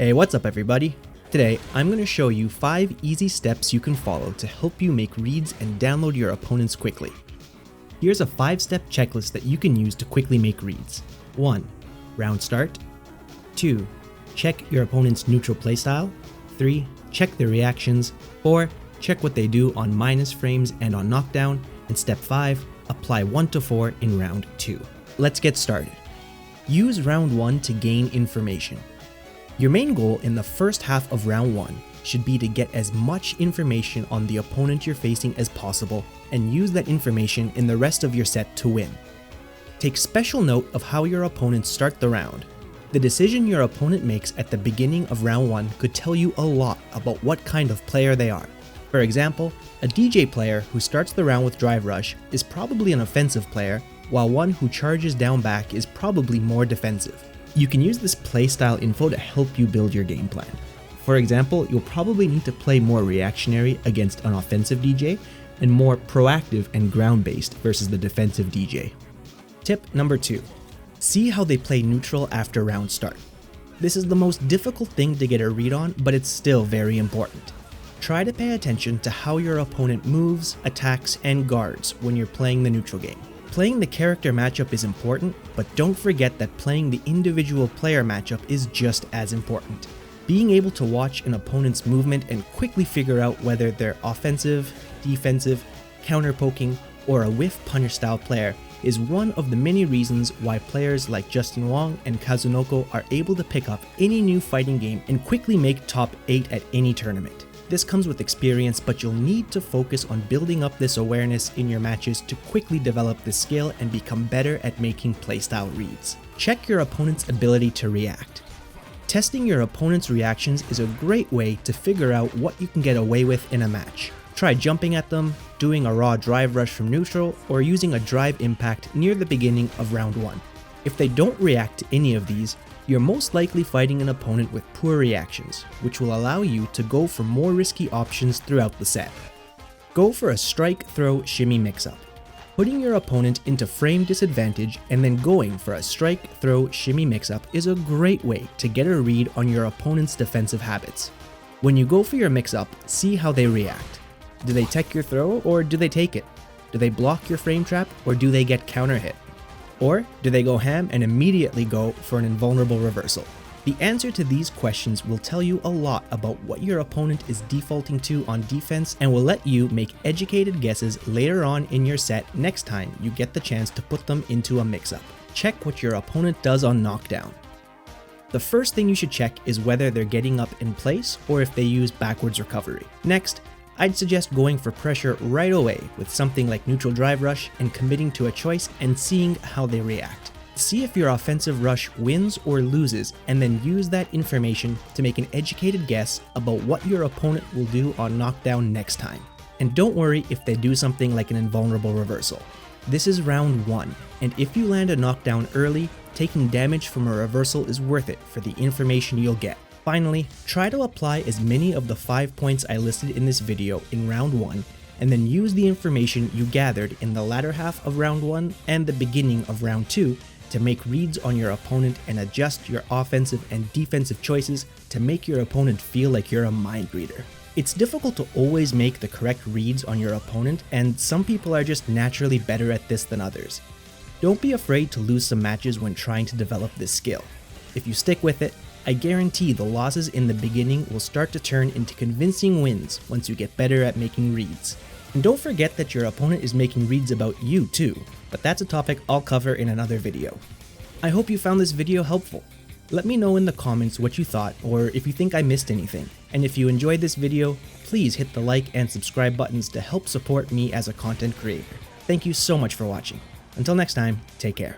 Hey, what's up everybody? Today, I'm going to show you 5 easy steps you can follow to help you make reads and download your opponents quickly. Here's a 5-step checklist that you can use to quickly make reads. 1. Round start. 2. Check your opponent's neutral playstyle. 3. Check their reactions. 4. Check what they do on minus frames and on knockdown. And step 5. Apply 1 to 4 in round 2. Let's get started. Use round 1 to gain information. Your main goal in the first half of round 1 should be to get as much information on the opponent you're facing as possible and use that information in the rest of your set to win. Take special note of how your opponents start the round. The decision your opponent makes at the beginning of round 1 could tell you a lot about what kind of player they are. For example, a DJ player who starts the round with Drive Rush is probably an offensive player, while one who charges down back is probably more defensive. You can use this playstyle info to help you build your game plan. For example, you'll probably need to play more reactionary against an offensive DJ and more proactive and ground-based versus the defensive DJ. Tip number 2. See how they play neutral after round start. This is the most difficult thing to get a read on, but it's still very important. Try to pay attention to how your opponent moves, attacks, and guards when you're playing the neutral game. Playing the character matchup is important, but don't forget that playing the individual player matchup is just as important. Being able to watch an opponent's movement and quickly figure out whether they're offensive, defensive, counter-poking, or a whiff punish style player is one of the many reasons why players like Justin Wong and Kazunoko are able to pick up any new fighting game and quickly make top 8 at any tournament. This comes with experience, but you'll need to focus on building up this awareness in your matches to quickly develop this skill and become better at making playstyle reads. Check your opponent's ability to react. Testing your opponent's reactions is a great way to figure out what you can get away with in a match. Try jumping at them, doing a raw drive rush from neutral, or using a drive impact near the beginning of round 1. If they don't react to any of these, you're most likely fighting an opponent with poor reactions, which will allow you to go for more risky options throughout the set. Go for a strike, throw, shimmy mix-up. Putting your opponent into frame disadvantage and then going for a strike, throw, shimmy mix-up is a great way to get a read on your opponent's defensive habits. When you go for your mix-up, see how they react. Do they tech your throw or do they take it? Do they block your frame trap or do they get counter hit? Or do they go ham and immediately go for an invulnerable reversal? The answer to these questions will tell you a lot about what your opponent is defaulting to on defense and will let you make educated guesses later on in your set next time you get the chance to put them into a mix-up. Check what your opponent does on knockdown. The first thing you should check is whether they're getting up in place or if they use backwards recovery. Next, I'd suggest going for pressure right away with something like neutral drive rush and committing to a choice and seeing how they react. See if your offensive rush wins or loses and then use that information to make an educated guess about what your opponent will do on knockdown next time. And don't worry if they do something like an invulnerable reversal. This is round 1, and if you land a knockdown early, taking damage from a reversal is worth it for the information you'll get. Finally, try to apply as many of the 5 points I listed in this video in round 1 and then use the information you gathered in the latter half of round 1 and the beginning of round 2 to make reads on your opponent and adjust your offensive and defensive choices to make your opponent feel like you're a mind reader. It's difficult to always make the correct reads on your opponent, and some people are just naturally better at this than others. Don't be afraid to lose some matches when trying to develop this skill. If you stick with it, I guarantee the losses in the beginning will start to turn into convincing wins once you get better at making reads. And don't forget that your opponent is making reads about you too, but that's a topic I'll cover in another video. I hope you found this video helpful. Let me know in the comments what you thought or if you think I missed anything. And if you enjoyed this video, please hit the like and subscribe buttons to help support me as a content creator. Thank you so much for watching. Until next time, take care.